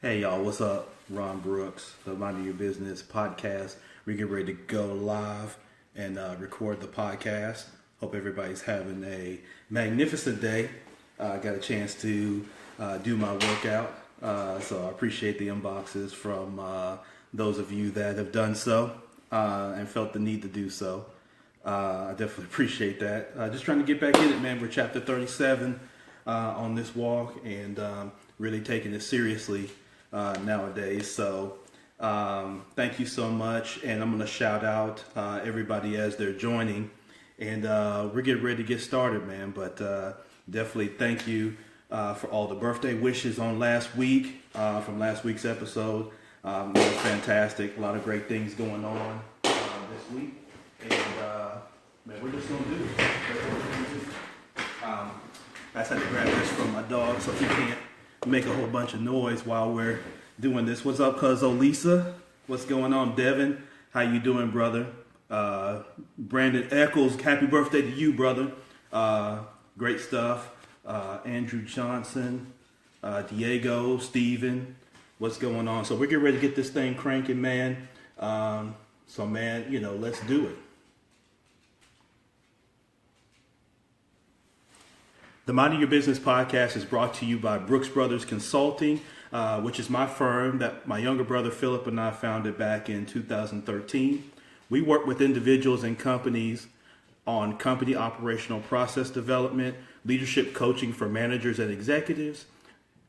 Hey y'all, what's up? Ron Brooks, the Mind Your Business podcast. We get ready to go live and record the podcast. Hope everybody's having a magnificent day. I got a chance to do my workout, so I appreciate the inboxes from those of you that have done so and felt the need to do so. I definitely appreciate that. Just trying to get back in it, man. We're chapter 37 on this walk and really taking it seriously nowadays. So thank you so much. And I'm going to shout out everybody as they're joining. And we're getting ready to get started, man. But definitely thank you for all the birthday wishes on last week, from last week's episode. It was fantastic. A lot of great things going on this week. And man, we're just going to do it. I just had to grab this from my dog so he can't make a whole bunch of noise while we're doing this. What's up, cuzzo Lisa? What's going on, Devin? How you doing, brother? Brandon Eccles, happy birthday to you, brother. Great stuff. Andrew Johnson, Diego, Steven, what's going on? So we're getting ready to get this thing cranking, man. So, man, let's do it. The Mind Your Business podcast is brought to you by Brooks Brothers Consulting, which is my firm that my younger brother Philip and I founded back in 2013. We work with individuals and companies on company operational process development, leadership coaching for managers and executives,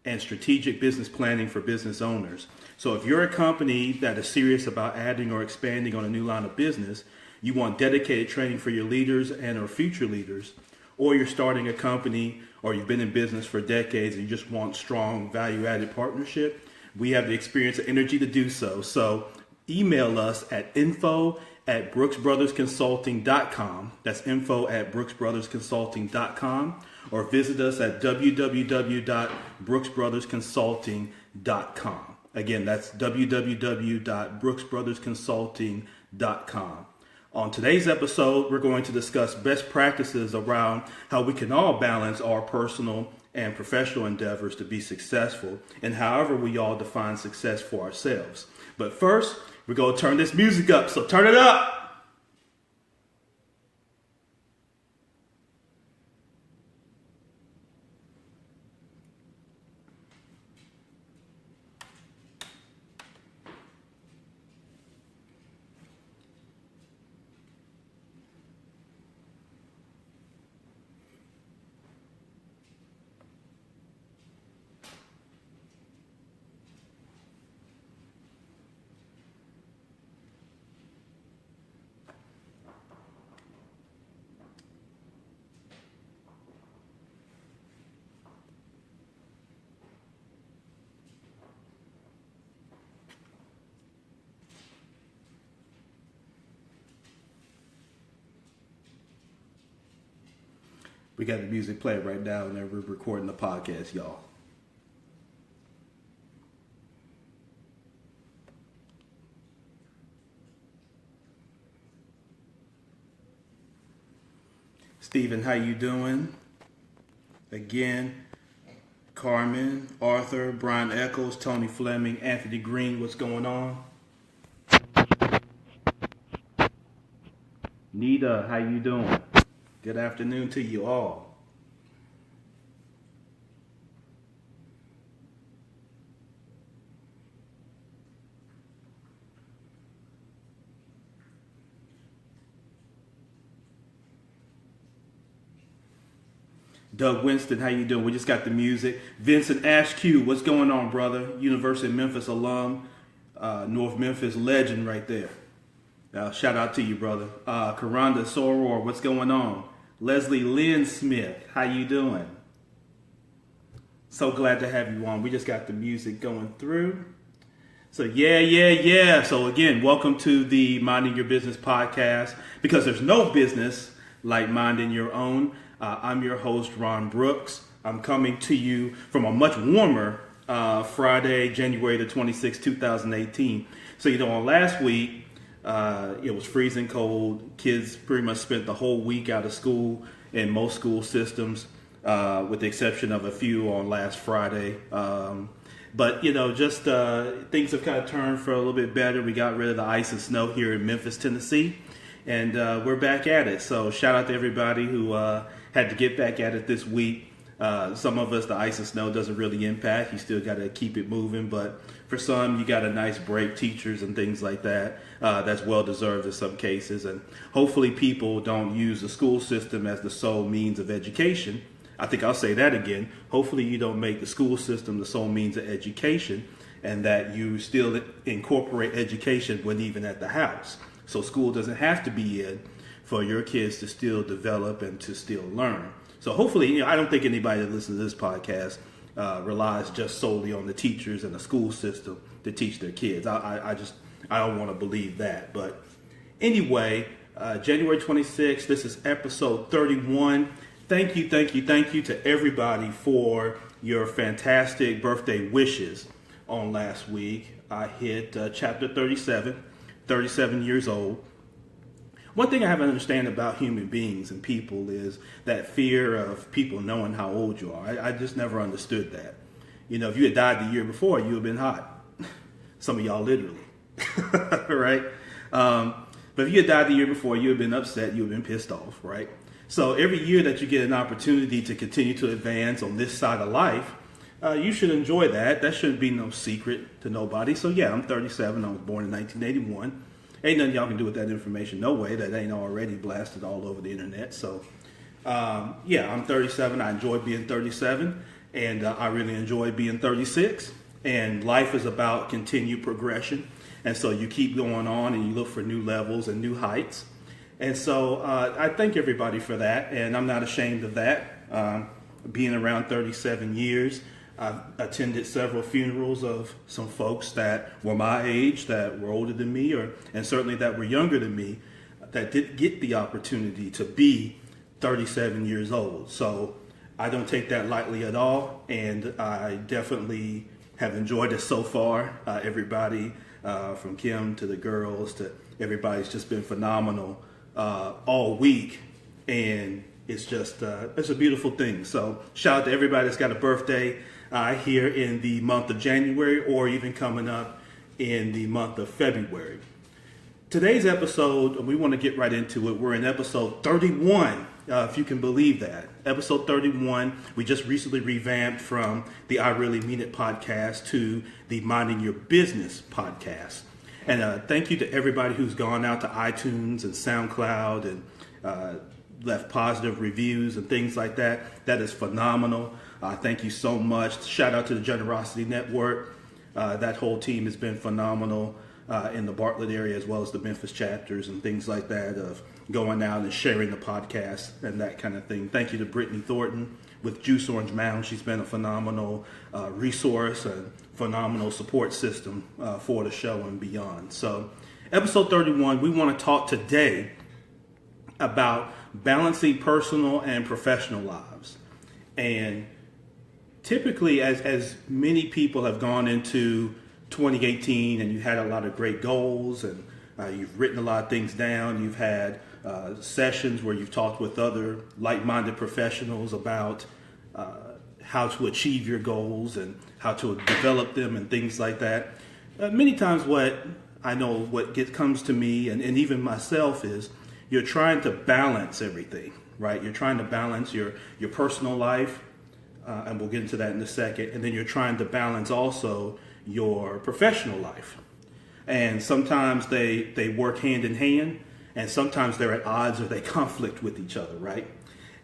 and strategic business planning for business owners. So if you're a company that is serious about adding or expanding on a new line of business, you want dedicated training for your leaders and or future leaders, or you're starting a company or you've been in business for decades and you just want strong value-added partnership, we have the experience and energy to do so. So email us at info@brooksbrothersconsulting.com. That's info@brooksbrothersconsulting.com, or visit us at www.brooksbrothersconsulting.com. Again, that's www.brooksbrothersconsulting.com. On today's episode, we're going to discuss best practices around how we can all balance our personal and professional endeavors to be successful, and however we all define success for ourselves. But first, we're going to turn this music up, so turn it up! We got the music playing right now, and then we're recording the podcast, y'all. Steven, how you doing? Again, Carmen, Arthur, Brian Eccles, Tony Fleming, Anthony Green, what's going on? Nita, how you doing? Good afternoon to you all. Doug Winston, how you doing? We just got the music. Vincent Ashq, what's going on, brother? University of Memphis alum, North Memphis legend right there. Shout out to you, brother. Karanda Soror, what's going on? Leslie Lynn Smith, how you doing? So glad to have you on. We just got the music going through. So yeah. So again, welcome to the Minding Your Business podcast, because there's no business like minding your own. I'm your host, Ron Brooks. I'm coming to you from a much warmer Friday, January the 26th, 2018. So, on last week, it was freezing cold. Kids pretty much spent the whole week out of school in most school systems, with the exception of a few on last Friday. But, just things have kind of turned for a little bit better. We got rid of the ice and snow here in Memphis, Tennessee, and we're back at it. So shout out to everybody who had to get back at it this week. Some of us, the ice and snow doesn't really impact. You still got to keep it moving. But for some, you got a nice break, teachers and things like that. That's well-deserved in some cases. And hopefully people don't use the school system as the sole means of education. I think I'll say that again. Hopefully you don't make the school system the sole means of education, and that you still incorporate education when even at the house. So school doesn't have to be in for your kids to still develop and to still learn. So hopefully, I don't think anybody that listens to this podcast relies just solely on the teachers and the school system to teach their kids. I don't want to believe that. But anyway, January 26th, this is episode 31. Thank you to everybody for your fantastic birthday wishes on last week. I hit chapter 37 years old. One thing I haven't understand about human beings and people is that fear of people knowing how old you are. I just never understood that. If you had died the year before, you would have been hot. Some of y'all literally, right? But if you had died the year before, you would have been upset, you would have been pissed off, right? So every year that you get an opportunity to continue to advance on this side of life, you should enjoy that. That shouldn't be no secret to nobody. So yeah, I'm 37. I was born in 1981. Ain't nothing y'all can do with that information. No way. That ain't already blasted all over the internet. So yeah, I'm 37. I enjoy being 37. And I really enjoy being 36. And life is about continued progression. And so you keep going on and you look for new levels and new heights. And so I thank everybody for that, and I'm not ashamed of that. Being around 37 years, I've attended several funerals of some folks that were my age, that were older than me, and certainly that were younger than me, that didn't get the opportunity to be 37 years old. So I don't take that lightly at all, and I definitely have enjoyed it so far. Everybody, from Kim to the girls to everybody's just been phenomenal all week, and it's just it's a beautiful thing. So shout out to everybody that's got a birthday here in the month of January, or even coming up in the month of February. Today's episode, we want to get right into it. We're in episode 31, if you can believe that. Episode 31. We just recently revamped from the I Really Mean It podcast to the Minding Your Business podcast. And thank you to everybody who's gone out to iTunes and SoundCloud and left positive reviews and things like that. That is phenomenal. Thank you so much. Shout out to the Generosity Network. That whole team has been phenomenal in the Bartlett area, as well as the Memphis chapters and things like that, of going out and sharing the podcast and that kind of thing. Thank you to Brittany Thornton with Juice Orange Mound. She's been a phenomenal resource and phenomenal support system for the show and beyond. So episode 31, we want to talk today about balancing personal and professional lives. And typically, as many people have gone into 2018 and you had a lot of great goals, and you've written a lot of things down, you've had sessions where you've talked with other like-minded professionals about how to achieve your goals and how to develop them and things like that. Many times what comes to me and even myself is you're trying to balance everything, right? You're trying to balance your personal life, and we'll get into that in a second, and then you're trying to balance also your professional life. And sometimes they work hand in hand, and sometimes they're at odds or they conflict with each other, right?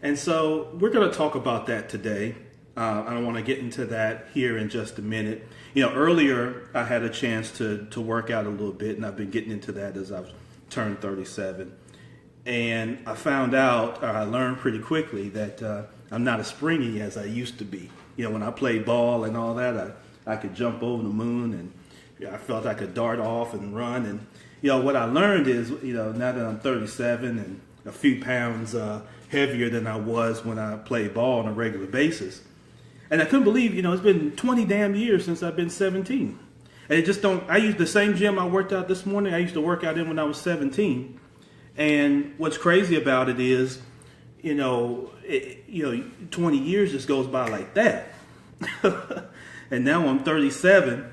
And so we're going to talk about that today. I want to get into that here in just a minute. Earlier I had a chance to work out a little bit, and I've been getting into that as I've turned 37. And I found out, or I learned pretty quickly, that I'm not as springy as I used to be. When I played ball and all that, I could jump over the moon, and I felt I could dart off and run. And what I learned is, now that I'm 37 and a few pounds heavier than I was when I played ball on a regular basis. And I couldn't believe, it's been 20 damn years since I've been 17. And I used the same gym I worked out this morning. I used to work out in when I was 17. And what's crazy about it is, 20 years just goes by like that. And now I'm 37,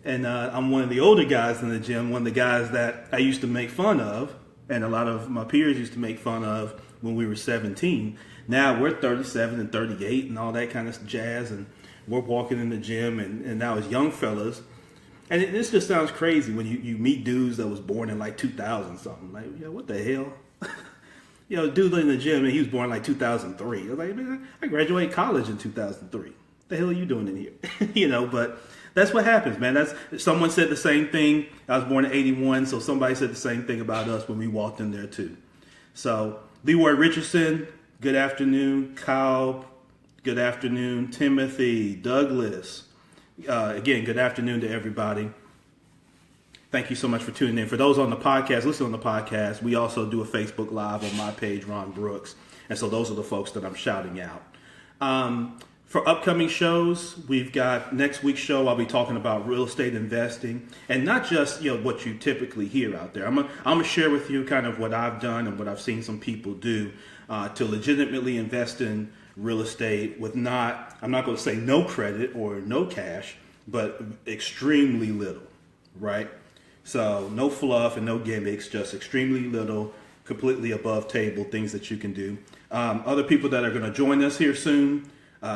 and I'm one of the older guys in the gym, one of the guys that I used to make fun of, and a lot of my peers used to make fun of when we were 17. Now we're 37 and 38 and all that kind of jazz, and we're walking in the gym, and now as young fellas. And this just sounds crazy when you meet dudes that was born in like 2000 something. Like, what the hell? Dude in the gym, and he was born like 2003. I was like, man, I graduated college in 2003. The hell are you doing in here? But that's what happens, man. Someone said the same thing. I was born in 81, so somebody said the same thing about us when we walked in there too. So, Leroy Richardson, good afternoon. Kyle, good afternoon. Timothy, Douglas, again, good afternoon to everybody. Thank you so much for tuning in. For those on the podcast, listen on the podcast, we also do a Facebook Live on my page, Ron Brooks. And so those are the folks that I'm shouting out. For upcoming shows, we've got next week's show, I'll be talking about real estate investing. And not just what you typically hear out there. I'm gonna share with you kind of what I've done and what I've seen some people do to legitimately invest in real estate with I'm not going to say no credit or no cash, but extremely little, right? So no fluff and no gimmicks, just extremely little, completely above table things that you can do. Other people that are going to join us here soon,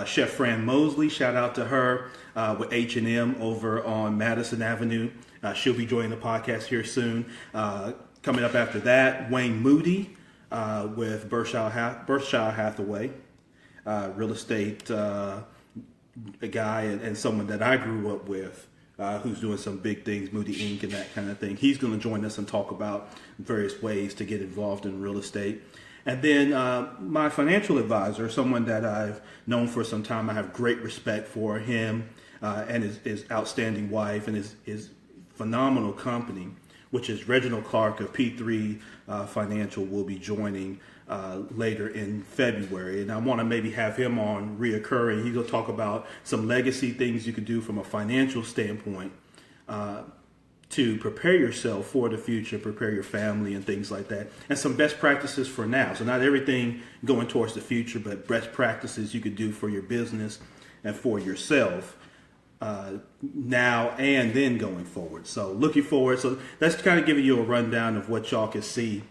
Chef Fran Mosley, shout out to her with H&M over on Madison Avenue. She'll be joining the podcast here soon. Coming up after that, Wayne Moody with Berkshire Hathaway, real estate a guy and someone that I grew up with. Who's doing some big things, Moody Inc. and that kind of thing. He's going to join us and talk about various ways to get involved in real estate. And then my financial advisor, someone that I've known for some time, I have great respect for him and his outstanding wife and his phenomenal company, which is Reginald Clark of P3 Financial, will be joining later in February. And I want to maybe have him on reoccurring. He'll talk about some legacy things you can do from a financial standpoint to prepare yourself for the future, prepare your family and things like that. And some best practices for now. So not everything going towards the future, but best practices you could do for your business and for yourself now and then going forward. So looking forward. So that's kind of giving you a rundown of what y'all can see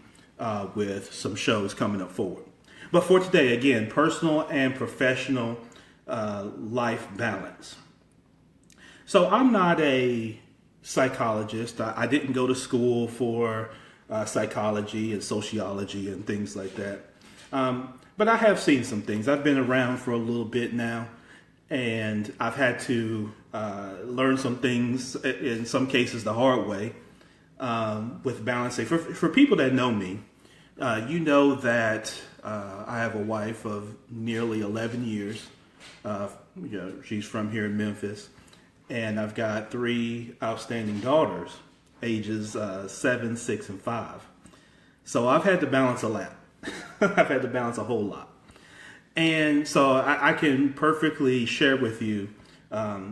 with some shows coming up forward. But for today, again, personal and professional life balance. So I'm not a psychologist. I didn't go to school for psychology and sociology and things like that. But I have seen some things. I've been around for a little bit now, and I've had to learn some things, in some cases the hard way, with balancing. For people that know me, you know that I have a wife of nearly 11 years. She's from here in Memphis. And I've got 3 outstanding daughters, ages 7, 6, and 5. So I've had to balance a lot. I've had to balance a whole lot. And so I can perfectly share with you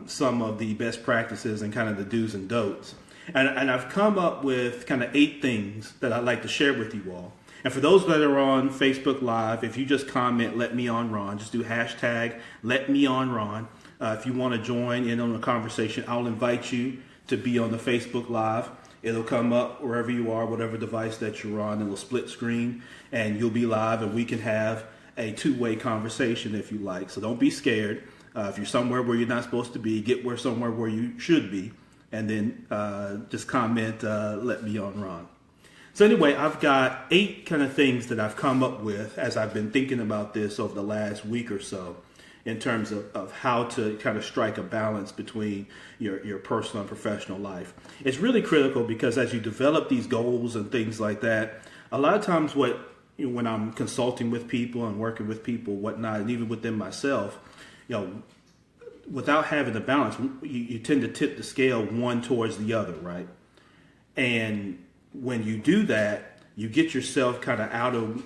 some of the best practices and kind of the do's and don'ts. And I've come up with kind of 8 things that I'd like to share with you all. And for those that are on Facebook Live, if you just comment, let me on Ron, just do hashtag, let me on Ron. If you want to join in on the conversation, I'll invite you to be on the Facebook Live. It'll come up wherever you are, whatever device that you're on. It'll split screen and you'll be live and we can have a 2-way conversation if you like. So don't be scared. If you're somewhere where you're not supposed to be, get somewhere where you should be. And then just comment, let me on Ron. So anyway, I've got 8 kind of things that I've come up with as I've been thinking about this over the last week or so, in terms of how to kind of strike a balance between your personal and professional life. It's really critical because as you develop these goals and things like that, a lot of times when I'm consulting with people and working with people, whatnot, and even within myself, without having the balance, you tend to tip the scale one towards the other, right? And when you do that, you get yourself kind of out of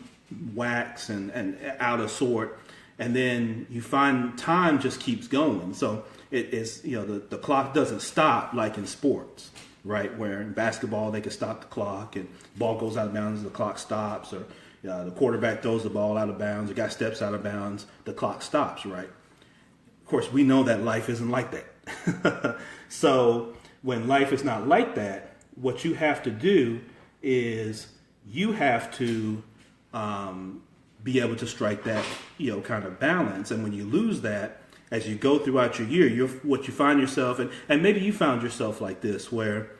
wax and out of sort. And then you find time just keeps going. So it's, the clock doesn't stop like in sports, right? Where in basketball, they can stop the clock and ball goes out of bounds, the clock stops, or the quarterback throws the ball out of bounds, the guy steps out of bounds, the clock stops, right? Of course, we know that life isn't like that. So when life is not like that, what you have to do is you have to be able to strike that, kind of balance. And when you lose that, as you go throughout your year, what you find yourself, and maybe you found yourself like this, where,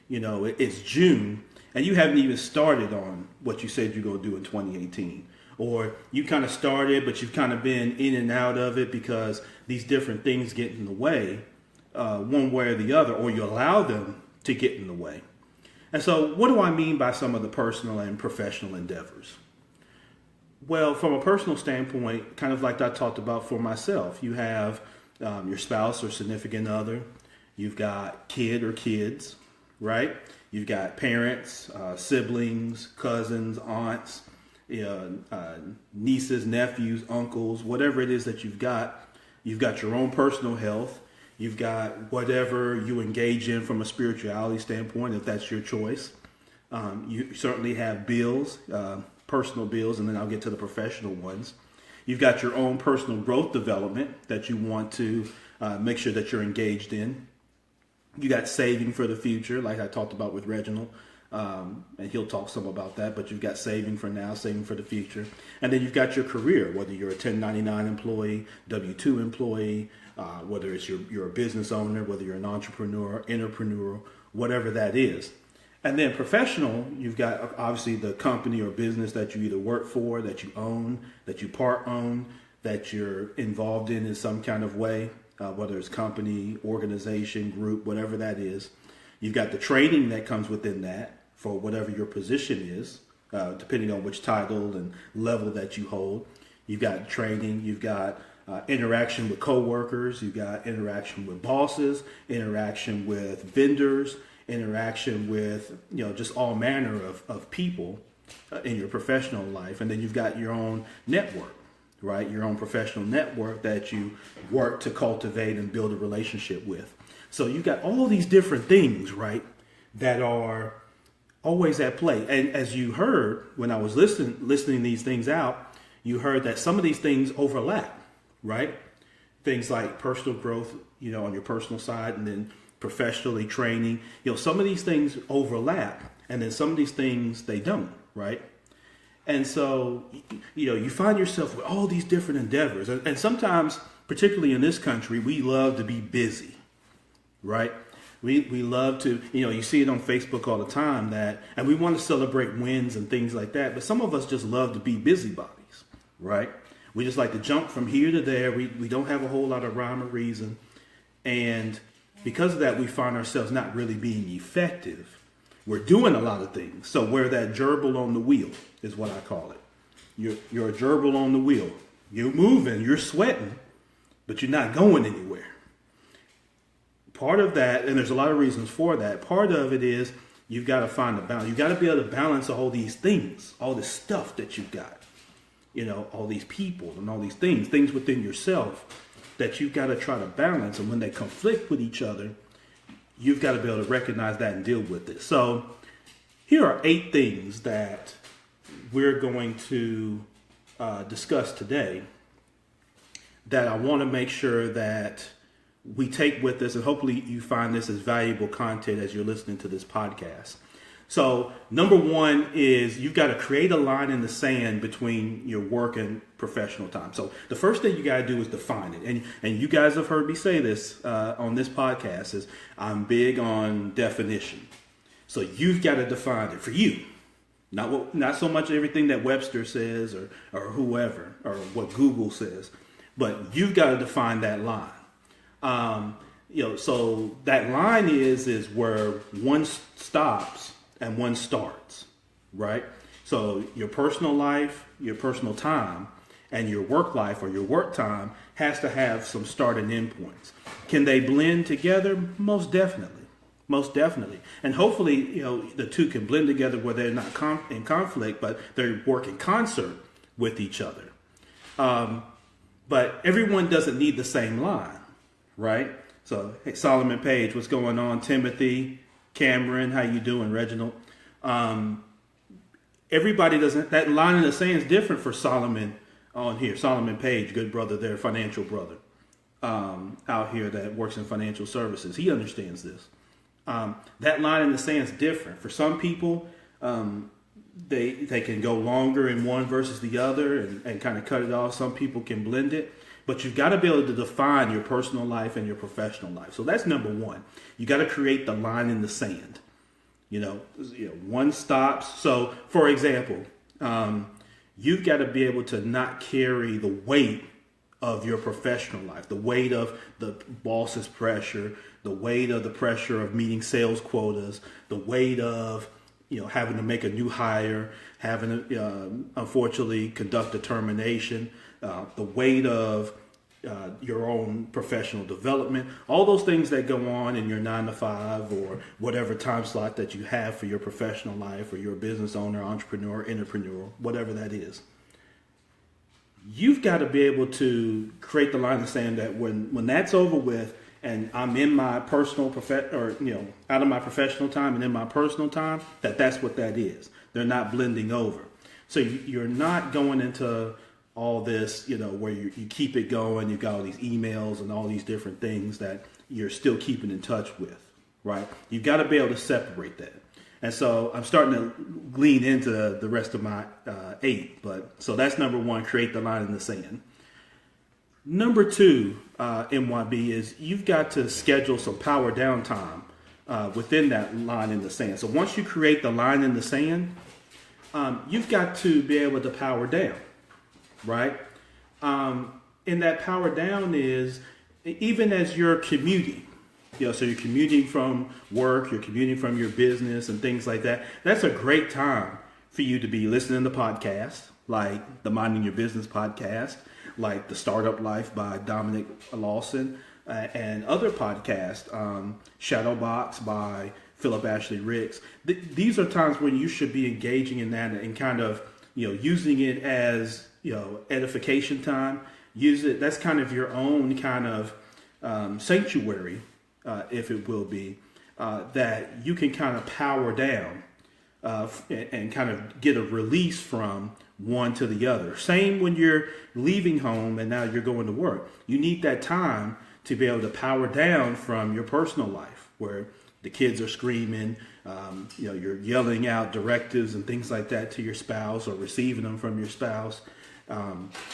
it's June and you haven't even started on what you said you're going to do in 2018. Or you kind of started, but you've kind of been in and out of it because these different things get in the way, one way or the other, or you allow them to get in the way. And so what do I mean by some of the personal and professional endeavors? Well, from a personal standpoint, kind of like I talked about for myself, you have your spouse or significant other, you've got kid or kids, right? You've got parents, siblings, cousins, aunts, nieces, nephews, uncles, whatever it is that you've got your own personal health. You've got whatever you engage in from a spirituality standpoint, if that's your choice. You certainly have bills, personal bills, and then I'll get to the professional ones. You've got your own personal growth development that you want to make sure that you're engaged in. You got saving for the future, like I talked about with Reginald. And he'll talk some about that, but you've got saving for now, saving for the future. And then you've got your career, whether you're a 1099 employee, W-2 employee, whether it's you're a business owner, whether you're an entrepreneur, whatever that is. And then professional, you've got obviously the company or business that you either work for, that you own, that you part own, that you're involved in some kind of way, whether it's company, organization, group, whatever that is. You've got the training that comes within that for whatever your position is, depending on which title and level that you hold. You've got training, you've got interaction with coworkers, you've got interaction with bosses, interaction with vendors, interaction with, just all manner of people in your professional life. And then you've got your own network, right? Your own professional network that you work to cultivate and build a relationship with. So you've got all these different things, right, that are always at play. And as you heard when I was listening these things out, you heard that some of these things overlap, right? Things like personal growth, on your personal side, and then professionally training. Some of these things overlap, and then some of these things they don't, right? And so, you find yourself with all these different endeavors. And sometimes, particularly in this country, we love to be busy, right? We love to, you see it on Facebook all the time and we want to celebrate wins and things like that. But some of us just love to be busybodies, right? We just like to jump from here to there. We don't have a whole lot of rhyme or reason. And because of that, we find ourselves not really being effective. We're doing a lot of things. So we're that gerbil on the wheel is what I call it. You're a gerbil on the wheel. You're moving, you're sweating, but you're not going anywhere. Part of that, and there's a lot of reasons for that, part of it is you've got to find a balance. You've got to be able to balance all these things, all this stuff that you've got, all these people and all these things within yourself that you've got to try to balance. And when they conflict with each other, you've got to be able to recognize that and deal with it. So here are 8 things that we're going to discuss today that I want to make sure that we take with us, and hopefully you find this as valuable content as you're listening to this podcast. So number 1 is you've got to create a line in the sand between your work and professional time. So the first thing you got to do is define it. And you guys have heard me say this on this podcast is I'm big on definition. So you've got to define it for you. Not so much everything that Webster says or whoever or what Google says, but you've got to define that line. So that line is where one stops and one starts, right? So your personal life, your personal time, and your work life or your work time has to have some start and end points. Can they blend together? Most definitely. And hopefully, the two can blend together where they're not in conflict, but they work in concert with each other. But everyone doesn't need the same line. Right? So, hey, Solomon Page, what's going on? Timothy, Cameron, how you doing? Reginald. Everybody doesn't, that line in the sand is different for Solomon on here. Solomon Page, good brother there, financial brother. out here that works in financial services. He understands this. That line in the sand is different. For some people, they can go longer in one versus the other and kind of cut it off. Some people can blend it. But you've got to be able to define your personal life and your professional life. So that's number one. You got to create the line in the sand. One stops. So, for example, you've got to be able to not carry the weight of your professional life, the weight of the boss's pressure, the weight of the pressure of meeting sales quotas, the weight of having to make a new hire, having to unfortunately conduct a termination, the weight of your own professional development, all those things that go on in your 9 to 5 or whatever time slot that you have for your professional life, or you're a business owner, entrepreneur, entrepreneur, whatever that is. You've got to be able to create the line in the sand that when that's over with and I'm in my personal out of my professional time and in my personal time, that's what that is. They're not blending over. So you're not going into all this, where you keep it going. You've got all these emails and all these different things that you're still keeping in touch with, right? You've got to be able to separate that. And so I'm starting to lean into the rest of my 8. So that's number one, create the line in the sand. Number 2, MYB, is you've got to schedule some power down time within that line in the sand. So once you create the line in the sand, you've got to be able to power down, right? And that power down is even as you're commuting. So you're commuting from work, you're commuting from your business and things like that. That's a great time for you to be listening to podcasts like the Minding Your Business podcast, like The Startup Life by Dominic Lawson, and other podcasts, Shadowbox by Philip Ashley Ricks. These are times when you should be engaging in that and kind of, using it as, edification time. Use it. That's kind of your own kind of sanctuary, if it will be, that you can kind of power down and kind of get a release from one to the other. Same when you're leaving home and now you're going to work. You need that time to be able to power down from your personal life where the kids are screaming, you're yelling out directives and things like that to your spouse or receiving them from your spouse.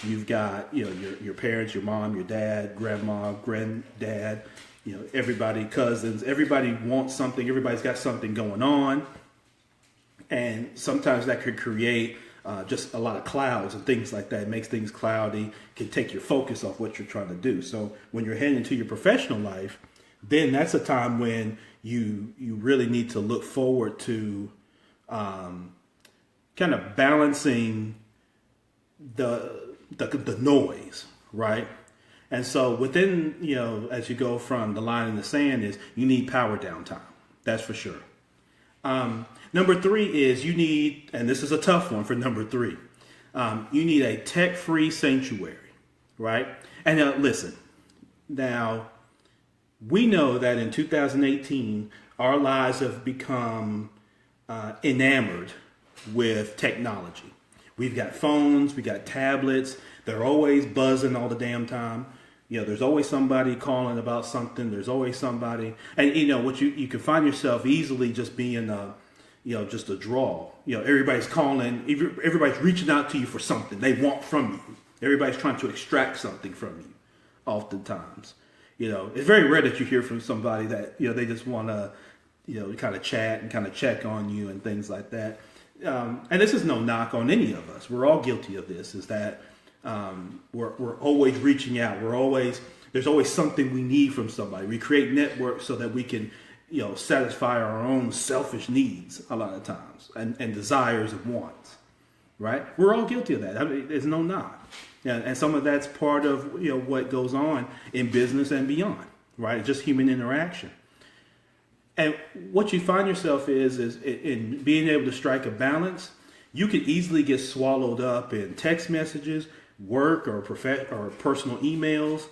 You've got, your parents, your mom, your dad, grandma, granddad, everybody, cousins, everybody wants something. Everybody's got something going on. And sometimes that could create just a lot of clouds and things like that. It makes things cloudy, can take your focus off what you're trying to do. So when you're heading into your professional life, then that's a time when you really need to look forward to kind of balancing the noise, right? And so within, as you go from the line in the sand is you need power down time. That's for sure. Number 3 is you need, and this is a tough one for number 3, you need a tech-free sanctuary, right? And listen, now we know that in 2018, our lives have become enamored with technology. We've got phones, we got tablets. They're always buzzing all the damn time. There's always somebody calling about something. There's always somebody. And, what you can find yourself easily just being just a draw. Everybody's calling. Everybody's reaching out to you for something they want from you. Everybody's trying to extract something from you oftentimes. It's very rare that you hear from somebody that, they just want to, kind of chat and kind of check on you and things like that. And this is no knock on any of us. We're all guilty of this, is that we're always reaching out. There's always something we need from somebody. We create networks so that we can, satisfy our own selfish needs a lot of times and desires and wants, right? We're all guilty of that. I mean, there's no knock. And some of that's part of, what goes on in business and beyond, right? It's just human interaction. And what you find yourself is in being able to strike a balance. You can easily get swallowed up in text messages, work or personal emails,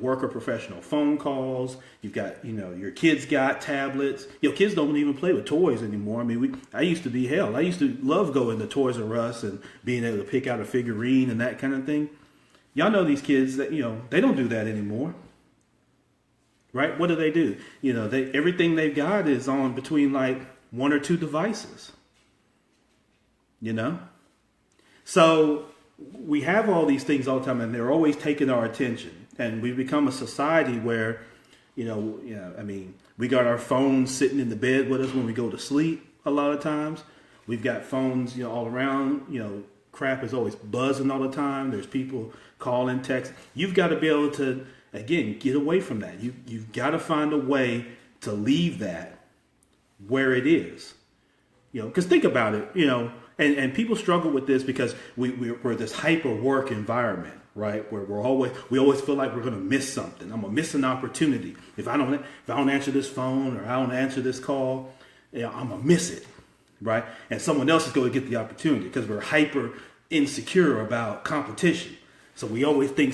work or professional phone calls. You've got, your kids got tablets. Kids don't even play with toys anymore. I mean, I used to love going to Toys R Us and being able to pick out a figurine and that kind of thing. Y'all know these kids that, they don't do that anymore. Right? What do? Everything they've got is on between like one or two devices. So we have all these things all the time, and they're always taking our attention. And we've become a society where, we got our phones sitting in the bed with us when we go to sleep a lot of times. We've got phones, all around, crap is always buzzing all the time. There's people calling, text. You've got to be able to, again, get away from that. You've got to find a way to leave that where it is. Because think about it, and people struggle with this because we're this hyper work environment, right? Where we always feel like we're going to miss something. I'm going to miss an opportunity. If I don't answer this phone or I don't answer this call, I'm going to miss it, right? And someone else is going to get the opportunity because we're hyper insecure about competition. So we always think,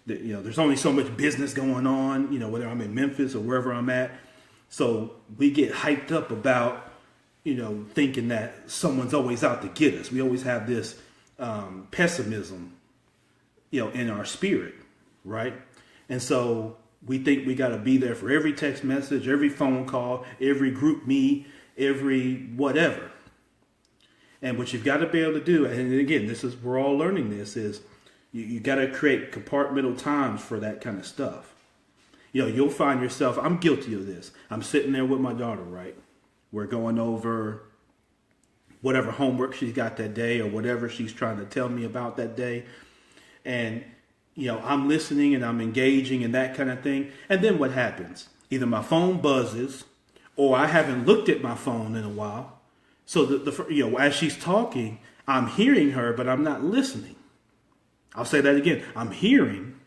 there's only so much business going on, whether I'm in Memphis or wherever I'm at. So we get hyped up about, thinking that someone's always out to get us. We always have this pessimism, in our spirit, right? And so we think we got to be there for every text message, every phone call, every group meet, every whatever. And what you've got to be able to do, and again, we're all learning this, is you got to create compartmental times for that kind of stuff. You'll find yourself, I'm guilty of this. I'm sitting there with my daughter, right? We're going over whatever homework she's got that day or whatever she's trying to tell me about that day. And, I'm listening and I'm engaging and that kind of thing. And then what happens? Either my phone buzzes or I haven't looked at my phone in a while. So, as she's talking, I'm hearing her, but I'm not listening. I'll say that again. I'm hearing.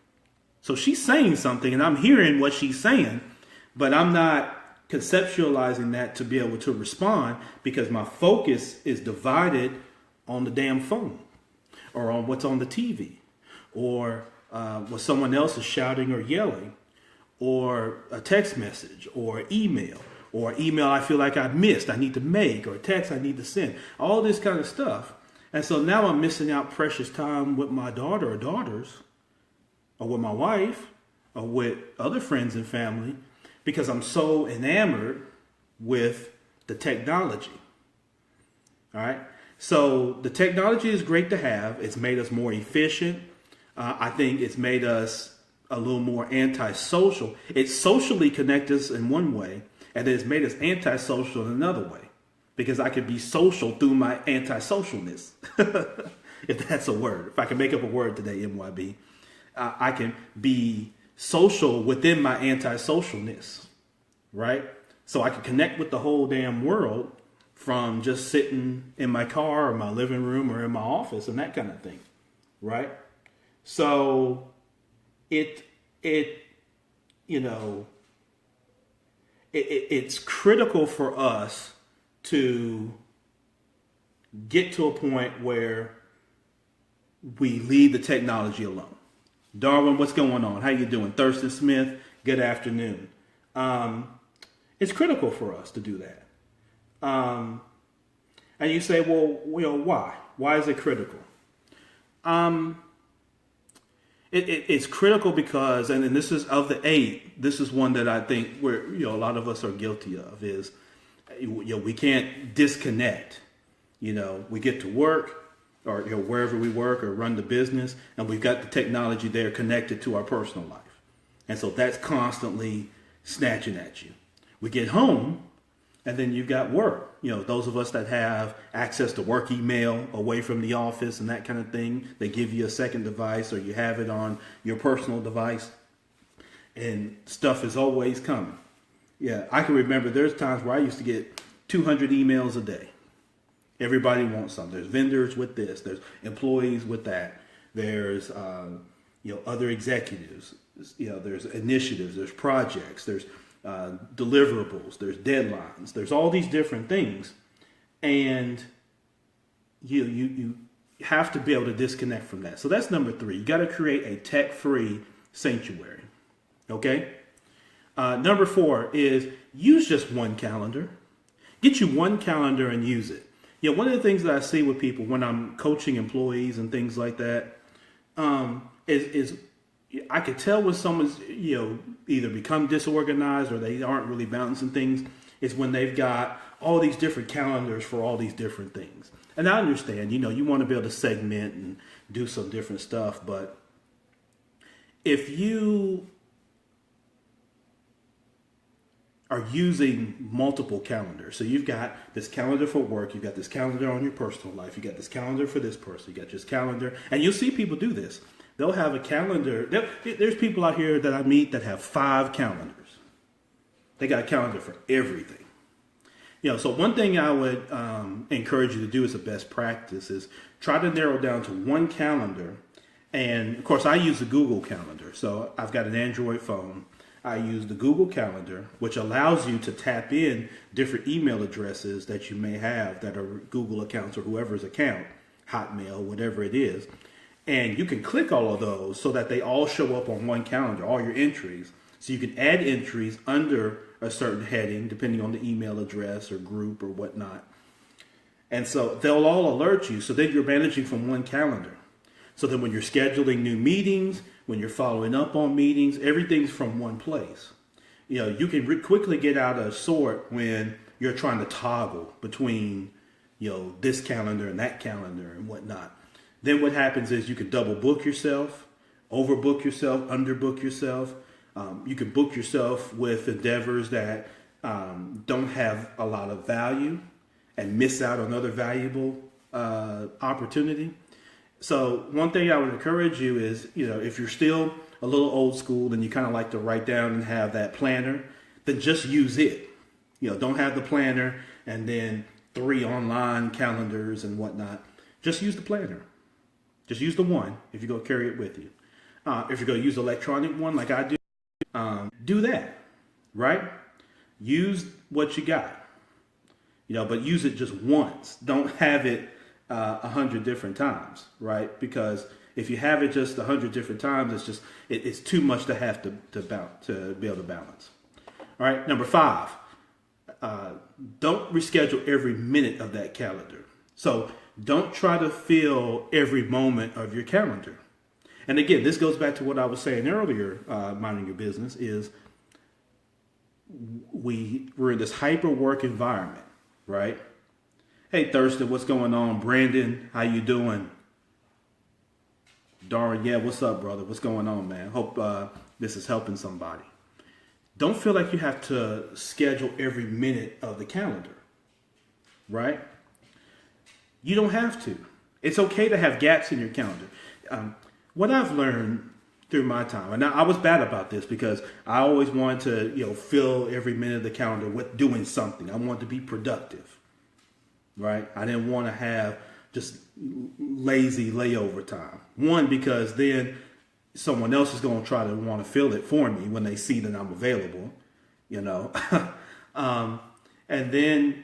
So she's saying something and I'm hearing what she's saying, but I'm not conceptualizing that to be able to respond because my focus is divided on the damn phone or on what's on the TV or what someone else is shouting or yelling or a text message or email I feel like I missed, I need to make, or a text I need to send, all this kind of stuff. And so now I'm missing out precious time with my daughter or daughters or with my wife or with other friends and family because I'm so enamored with the technology. All right. So the technology is great to have. It's made us more efficient. I think it's made us a little more antisocial. It socially connects us in one way, and then it's made us antisocial in another way. Because I can be social through my antisocialness, if that's a word. If I can make up a word today, MYB, I can be social within my antisocialness, right? So I can connect with the whole damn world from just sitting in my car or my living room or in my office and that kind of thing, right? So it's critical for us to get to a point where we leave the technology alone. Darwin, what's going on? How you doing? Thurston Smith, good afternoon. It's critical for us to do that. And you say, well, why? Why is it critical? It's critical because, and this is of the 8, this is one that I think a lot of us are guilty of is, we can't disconnect. We get to work or wherever we work or run the business, and we've got the technology there connected to our personal life. And so that's constantly snatching at you. We get home, and then you've got work. Those of us that have access to work email away from the office and that kind of thing, they give you a second device or you have it on your personal device, and stuff is always coming. Yeah, I can remember there's times where I used to get 200 emails a day. Everybody wants something. There's vendors with this. There's employees with that. There's, other executives. There's initiatives. There's projects. There's deliverables. There's deadlines. There's all these different things. And you have to be able to disconnect from that. So that's number 3. You got to create a tech-free sanctuary. Okay? Number 4 is use just one calendar. Get you one calendar and use it. One of the things that I see with people when I'm coaching employees and things like that, is I could tell when someone's, either become disorganized or they aren't really balancing things, is when they've got all these different calendars for all these different things. And I understand, you want to be able to segment and do some different stuff, but if you are using multiple calendars, so you've got this calendar for work, you've got this calendar on your personal life, you got this calendar for this person, you got this calendar, and you'll see people do this. They'll have a calendar. There's people out here that I meet that have 5 calendars. They got a calendar for everything. So one thing I would encourage you to do as a best practice is try to narrow down to one calendar. And of course, I use the Google Calendar. So I've got an Android phone. I use the Google Calendar, which allows you to tap in different email addresses that you may have that are Google accounts or whoever's account, Hotmail, whatever it is. And you can click all of those so that they all show up on one calendar, all your entries. So you can add entries under a certain heading, depending on the email address or group or whatnot. And so they'll all alert you. So then you're managing from one calendar. So then when you're scheduling new meetings, when you're following up on meetings, everything's from one place. You can quickly get out of sort when you're trying to toggle between, this calendar and that calendar and whatnot. Then what happens is you can double book yourself, overbook yourself, underbook yourself. You can book yourself with endeavors that don't have a lot of value and miss out on other valuable opportunity. So one thing I would encourage you is, if you're still a little old school and you kind of like to write down and have that planner, then just use it. Don't have the planner and then 3 online calendars and whatnot. Just use the planner. Just use the one if you're going to carry it with you. If you're going to use the electronic one like I do that, right? Use what you got, but use it just once. Don't have it 100 different times, right? Because if you have it just 100 different times, it's too much to have to be able to balance. All right, number 5, don't reschedule every minute of that calendar. So don't try to fill every moment of your calendar. And again, this goes back to what I was saying earlier, minding your business, is we're in this hyper work environment, right? Hey, Thurston, what's going on? Brandon, how you doing? Darren, yeah, what's up, brother? What's going on, man? Hope this is helping somebody. Don't feel like you have to schedule every minute of the calendar, right? You don't have to. It's okay to have gaps in your calendar. What I've learned through my time, and I was bad about this because I always wanted to, fill every minute of the calendar with doing something. I wanted to be productive, right? I didn't want to have just lazy layover time. One, because then someone else is going to try to want to fill it for me when they see that I'm available, and then,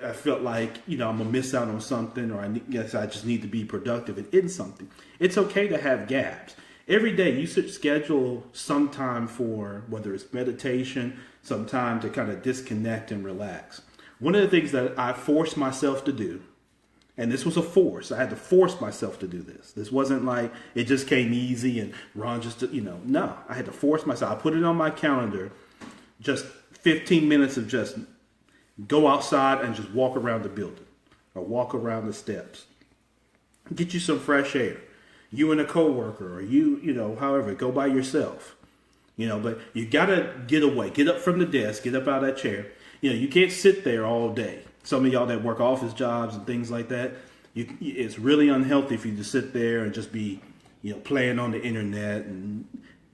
I felt like, I'm going to miss out on something, or I just need to be productive in something. It's okay to have gaps. Every day you should schedule some time for, whether it's meditation, some time to kind of disconnect and relax. One of the things that I forced myself to do, and this was a force, I had to force myself to do this. This wasn't like it just came easy and Ron just, no, I had to force myself. I put it on my calendar, just 15 minutes of just go outside and just walk around the building or walk around the steps. Get you some fresh air. You and a coworker, or however, go by yourself. But you got to get away. Get up from the desk. Get up out of that chair. You can't sit there all day. Some of y'all that work office jobs and things like that, it's really unhealthy if you just sit there and just be, playing on the internet and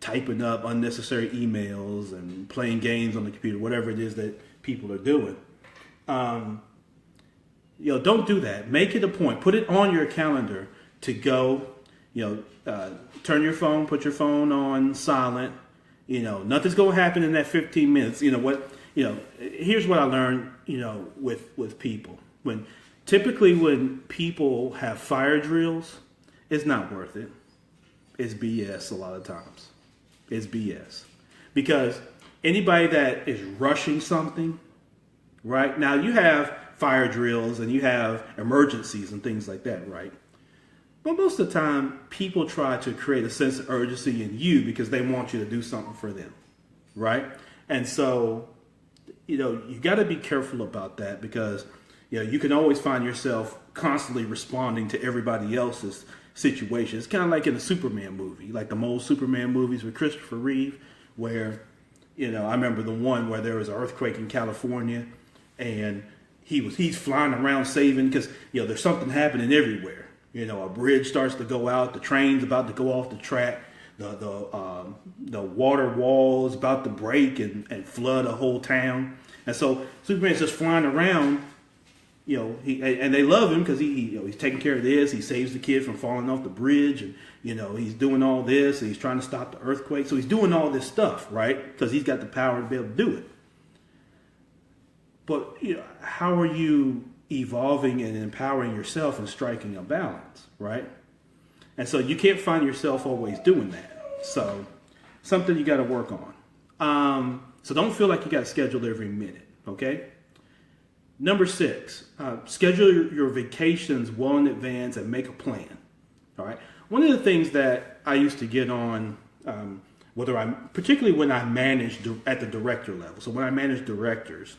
typing up unnecessary emails and playing games on the computer, whatever it is that people are doing. Don't do that. Make it a point. Put it on your calendar to go, turn your phone, put your phone on silent. Nothing's going to happen in that 15 minutes. Here's what I learned, with people. When people have fire drills, it's not worth it. It's BS a lot of times. It's BS. Because anybody that is rushing something, right? Now you have fire drills and you have emergencies and things like that, right? But most of the time, people try to create a sense of urgency in you because they want you to do something for them, right? And so, you got to be careful about that because, you can always find yourself constantly responding to everybody else's situation. It's kind of like in a Superman movie, like the old Superman movies with Christopher Reeve, where, I remember the one where there was an earthquake in California and he's flying around saving because, there's something happening everywhere. A bridge starts to go out, the train's about to go off the track, the water wall is about to break and flood a whole town. And so Superman's just flying around, and they love him because he's taking care of this. He saves the kid from falling off the bridge, and he's doing all this. And he's trying to stop the earthquake. So he's doing all this stuff, right? Because he's got the power to be able to do it. But how are you evolving and empowering yourself and striking a balance, right? And so you can't find yourself always doing that. So something you got to work on. So don't feel like you got to schedule every minute, okay? Number 6, schedule your vacations well in advance and make a plan, all right? One of the things that I used to get on, particularly when I managed at the director level, so when I managed directors,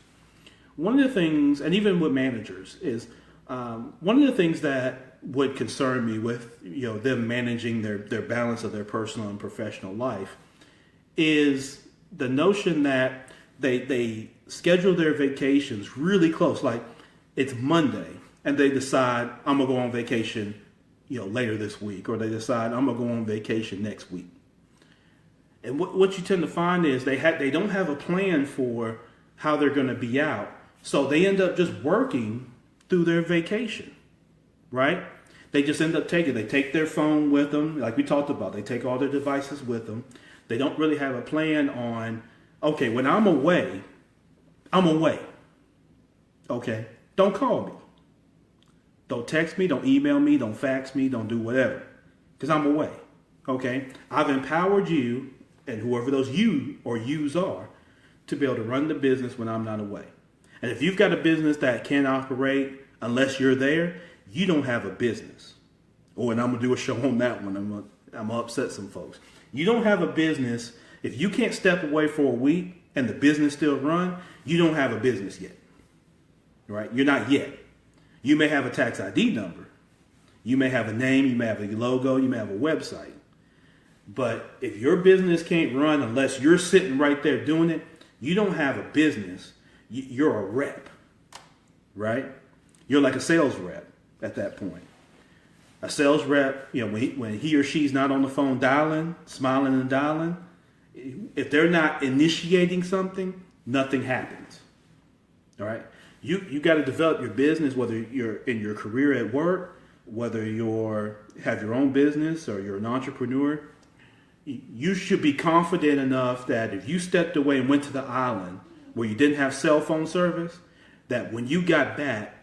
one of the things, and even with managers, is one of the things that would concern me with them managing their balance of their personal and professional life is the notion that they schedule their vacations really close. Like it's Monday and they decide I'm gonna go on vacation later this week, or they decide I'm gonna go on vacation next week. And what you tend to find is they don't have a plan for how they're going to be out. So they end up just working through their vacation, right? They just end up they take their phone with them, like we talked about. They take all their devices with them. They don't really have a plan on, okay, when I'm away. Okay? Don't call me. Don't text me, don't email me, don't fax me, don't do whatever. Because I'm away. Okay? I've empowered you, and whoever those you or yous are, to be able to run the business when I'm not away. And if you've got a business that can't operate unless you're there, you don't have a business. Oh, and I'm going to do a show on that one. I'm going to upset some folks. You don't have a business. If you can't step away for a week and the business still run, you don't have a business yet. Right? You're not yet. You may have a tax ID number. You may have a name. You may have a logo. You may have a website. But if your business can't run unless you're sitting right there doing it, you don't have a business. You're a rep, right? You're like a sales rep at that point. A sales rep, when he or she's not on the phone dialing, smiling and dialing, if they're not initiating something, nothing happens. All right? You got to develop your business, whether you're in your career at work, whether have your own business or you're an entrepreneur. You should be confident enough that if you stepped away and went to the island where you didn't have cell phone service, that when you got back,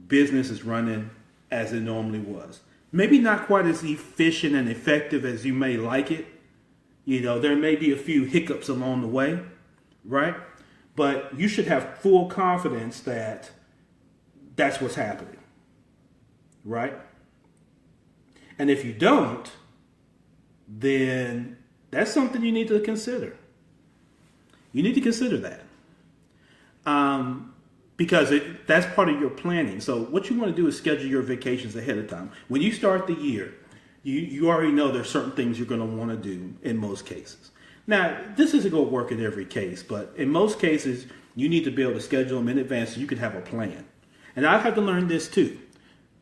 business is running as it normally was. Maybe not quite as efficient and effective as you may like it. There may be a few hiccups along the way, right? But you should have full confidence that that's what's happening, right? And if you don't, then that's something you need to consider. You need to consider that. Because that's part of your planning. So what you want to do is schedule your vacations ahead of time. When you start the year, you already know there's certain things you're going to want to do in most cases. Now, this isn't going to work in every case, but in most cases, you need to be able to schedule them in advance so you can have a plan. And I've had to learn this too.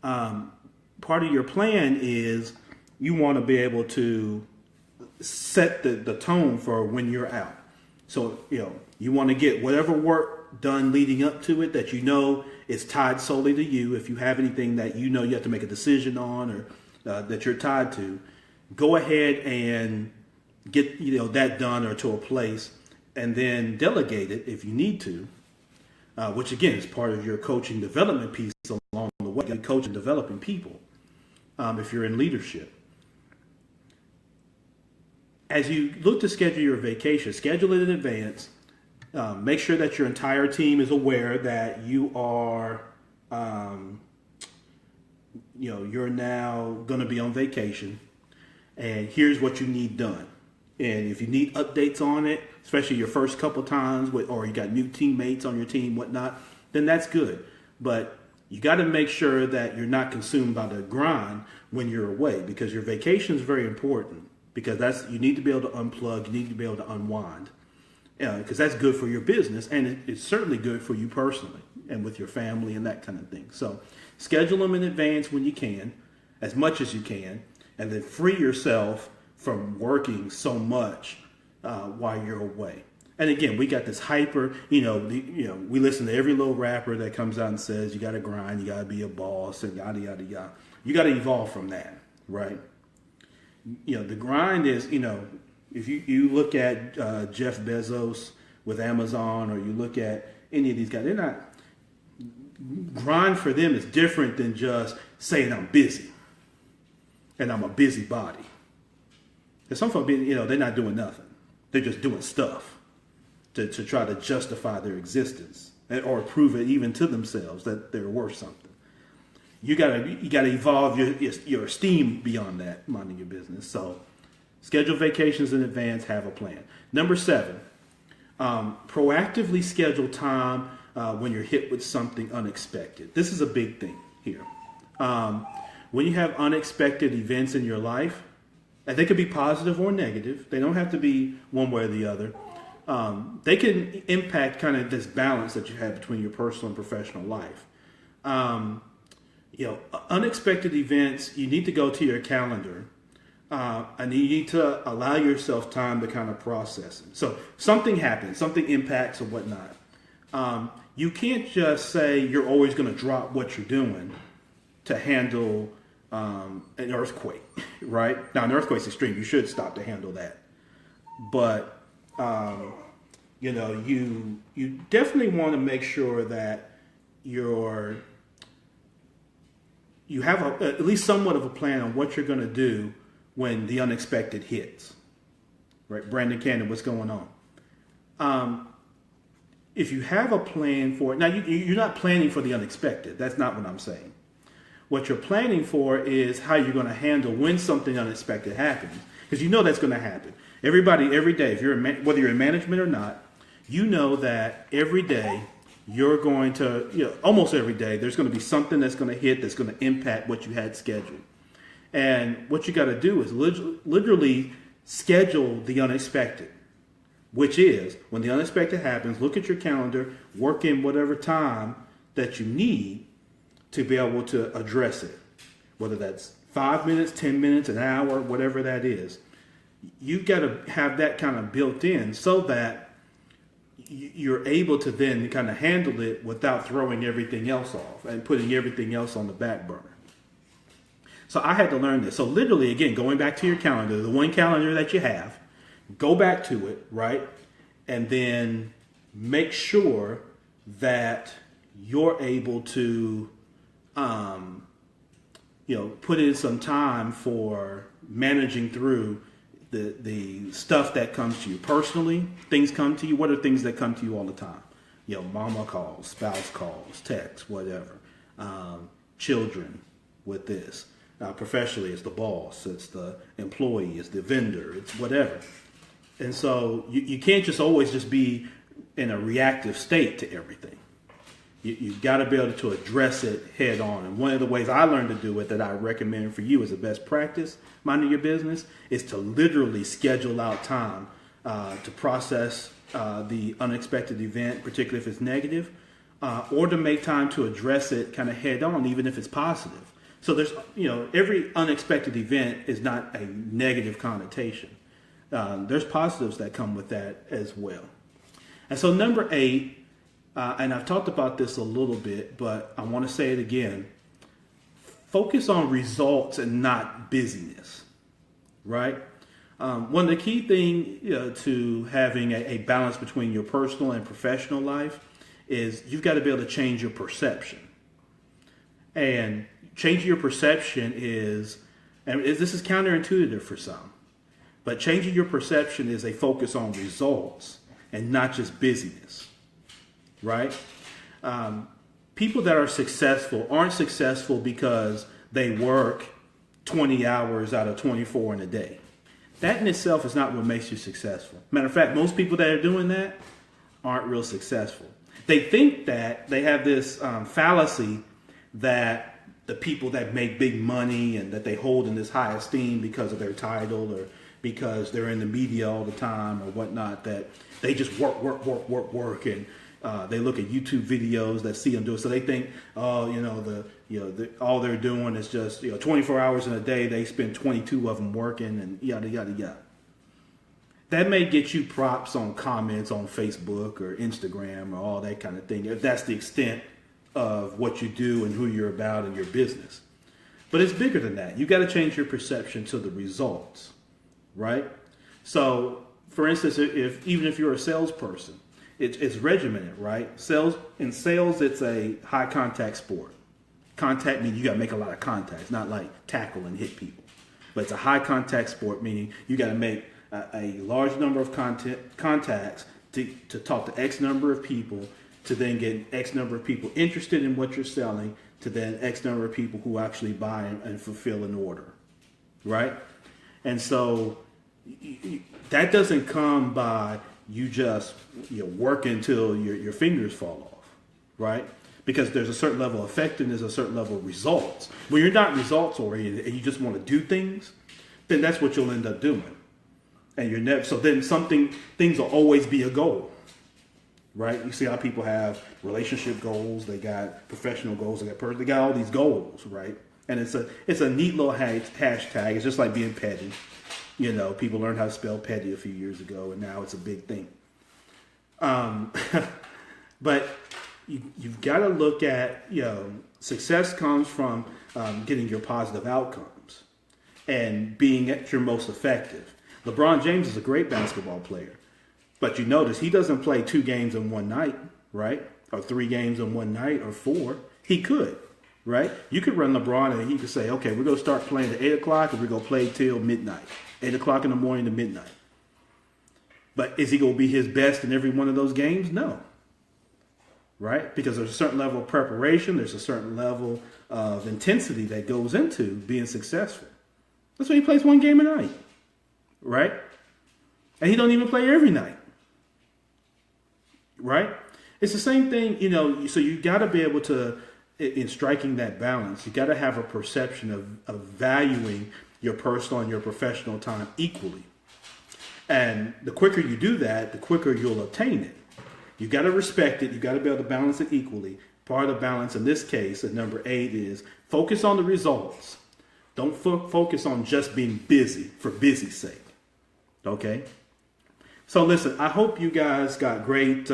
Part of your plan is you want to be able to set the tone for when you're out. So, you want to get whatever work done leading up to it that is tied solely to you. If you have anything that you have to make a decision on or that you're tied to, go ahead and get that done or to a place, and then delegate it if you need to, which again is part of your coaching development piece along the way. Coaching, developing people if you're in leadership. As you look to schedule your vacation, schedule it in advance. Make sure that your entire team is aware that you are you're now going to be on vacation, and here's what you need done. And if you need updates on it, especially your first couple times, or you got new teammates on your team, whatnot, then that's good. But you got to make sure that you're not consumed by the grind when you're away, because your vacation is very important. Because you need to be able to unplug, you need to be able to unwind, because that's good for your business, and it's certainly good for you personally and with your family and that kind of thing. So schedule them in advance when you can, as much as you can, and then free yourself from working so much while you're away. And again, we got this hyper, we listen to every little rapper that comes out and says, you got to grind, you got to be a boss, and yada, yada, yada. You got to evolve from that, right? The grind is, if you look at Jeff Bezos with Amazon, or you look at any of these guys, they're not, grind for them is different than just saying I'm busy and I'm a busybody. And some folks, they're not doing nothing. They're just doing stuff to try to justify their existence or prove it even to themselves that they're worth something. You gotta evolve your esteem beyond that, minding your business. So schedule vacations in advance, have a plan. Number 7, proactively schedule time when you're hit with something unexpected. This is a big thing here. When you have unexpected events in your life, and they could be positive or negative. They don't have to be one way or the other. They can impact kind of this balance that you have between your personal and professional life. Unexpected events, you need to go to your calendar, and you need to allow yourself time to kind of process it. So something happens, something impacts or whatnot. You can't just say you're always going to drop what you're doing to handle an earthquake, right? Now, an earthquake's extreme. You should stop to handle that. But, you definitely want to make sure that you have at least somewhat of a plan on what you're going to do when the unexpected hits, right? Brandon Cannon, what's going on? If you have a plan for it, now you're not planning for the unexpected. That's not what I'm saying. What you're planning for is how you're going to handle when something unexpected happens, because that's going to happen. Everybody, every day, whether you're in management or not, that every day you're going to, almost every day, there's going to be something that's going to hit that's going to impact what you had scheduled. And what you got to do is literally schedule the unexpected, which is when the unexpected happens, look at your calendar, work in whatever time that you need to be able to address it, whether that's 5 minutes, 10 minutes, an hour, whatever that is. You got to have that kind of built in so that you're able to then kind of handle it without throwing everything else off and putting everything else on the back burner. So I had to learn this. So literally, again, going back to your calendar, the one calendar that you have, go back to it, right? And then make sure that you're able to put in some time for managing through the stuff that comes to you personally. Things come to you. What are things that come to you all the time? Mama calls, spouse calls, texts, whatever. Children with this. Professionally, it's the boss, it's the employee, it's the vendor, it's whatever. And so you can't just always just be in a reactive state to everything. You've got to be able to address it head on. And one of the ways I learned to do it that I recommend for you as a best practice, minding your business, is to literally schedule out time to process the unexpected event, particularly if it's negative, or to make time to address it kind of head on, even if it's positive. So there's, every unexpected event is not a negative connotation. There's positives that come with that as well. And so number 8, and I've talked about this a little bit, but I want to say it again. Focus on results and not busyness, right? One of the key things to having a balance between your personal and professional life is you've got to be able to change your perception. And changing your perception is, and this is counterintuitive for some, but changing your perception is a focus on results and not just busyness. Right? People that are successful aren't successful because they work 20 hours out of 24 in a day. That in itself is not what makes you successful. Matter of fact, most people that are doing that aren't real successful. They think that they have this fallacy that the people that make big money and that they hold in this high esteem because of their title or because they're in the media all the time or whatnot, that they just work, and they look at YouTube videos that see them do it. So they think, all they're doing is just 24 hours in a day. They spend 22 of them working and yada yada yada. That may get you props on comments on Facebook or Instagram or all that kind of thing, if that's the extent of what you do and who you're about in your business. But it's bigger than that. You got to change your perception to the results, right? So, for instance, even if you're a salesperson, it's regimented, right? In sales, it's a high contact sport. Contact means you got to make a lot of contacts, not like tackle and hit people. But it's a high contact sport, meaning you got to make a large number of contacts to talk to X number of people, to then get X number of people interested in what you're selling, to then X number of people who actually buy and fulfill an order, right? And so that doesn't come by you just work until your fingers fall off, right? Because there's a certain level of effectiveness, a certain level of results. When you're not results oriented and you just want to do things, then that's what you'll end up doing. And you're never, so then things will always be a goal, right? You see how people have relationship goals, they got professional goals, they got all these goals, right? And it's a neat little hashtag. It's just like being petty. People learned how to spell petty a few years ago, and now it's a big thing. But you've got to look at, success comes from getting your positive outcomes and being at your most effective. LeBron James is a great basketball player, but you notice he doesn't play 2 games in one night, right? Or 3 games in one night, or 4. He could, right? You could run LeBron and he could say, okay, we're going to start playing at 8 o'clock and we're going to play till midnight, 8 o'clock in the morning to midnight. But is he going to be his best in every one of those games? No. Right? Because there's a certain level of preparation. There's a certain level of intensity that goes into being successful. That's why he plays 1 game a night. Right? And he don't even play every night. Right? It's the same thing, so you got to be able to, in striking that balance, you got to have a perception of valuing your personal and your professional time equally. And the quicker you do that, the quicker you'll obtain it. You got to respect it. You got to be able to balance it equally. Part of the balance in this case, at number 8, is focus on the results. Don't focus on just being busy for busy's sake. Okay? So listen, I hope you guys got great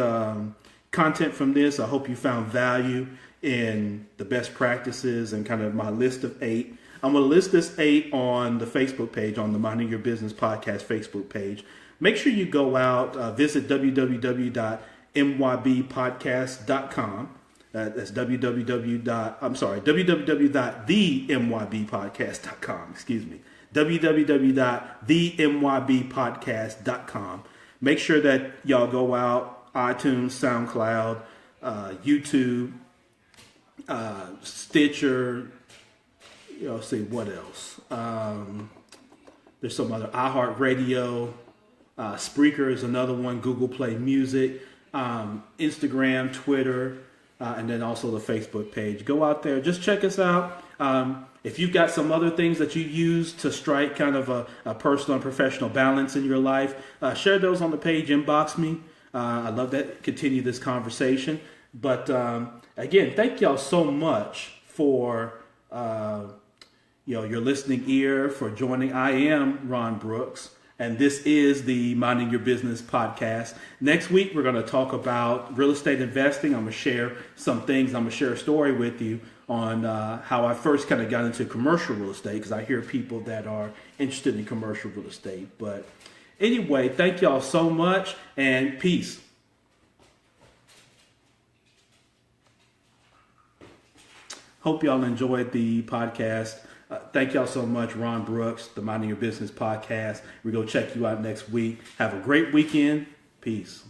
content from this. I hope you found value in the best practices and kind of my list of 8. I'm going to list this 8 on the Facebook page, on the Minding Your Business Podcast Facebook page. Make sure you go out, visit www.mybpodcast.com. That's www.themybpodcast.com. Excuse me. www.themybpodcast.com. Make sure that y'all go out, iTunes, SoundCloud, YouTube, Stitcher. See what else. There's some other iHeart Radio. Spreaker is another one. Google Play Music. Instagram, Twitter, and then also the Facebook page. Go out there. Just check us out. If you've got some other things that you use to strike kind of a personal and professional balance in your life, share those on the page. Inbox me. I'd love to continue this conversation. But again, thank y'all so much for your listening ear, for joining. I am Ron Brooks, and this is the Minding Your Business podcast. Next week, we're going to talk about real estate investing. I'm going to share some things. I'm going to share a story with you on how I first kind of got into commercial real estate, because I hear people that are interested in commercial real estate. But anyway, thank y'all so much, and peace. Hope y'all enjoyed the podcast. Thank y'all so much. Ron Brooks, the Minding Your Business podcast. We're going to check you out next week. Have a great weekend. Peace.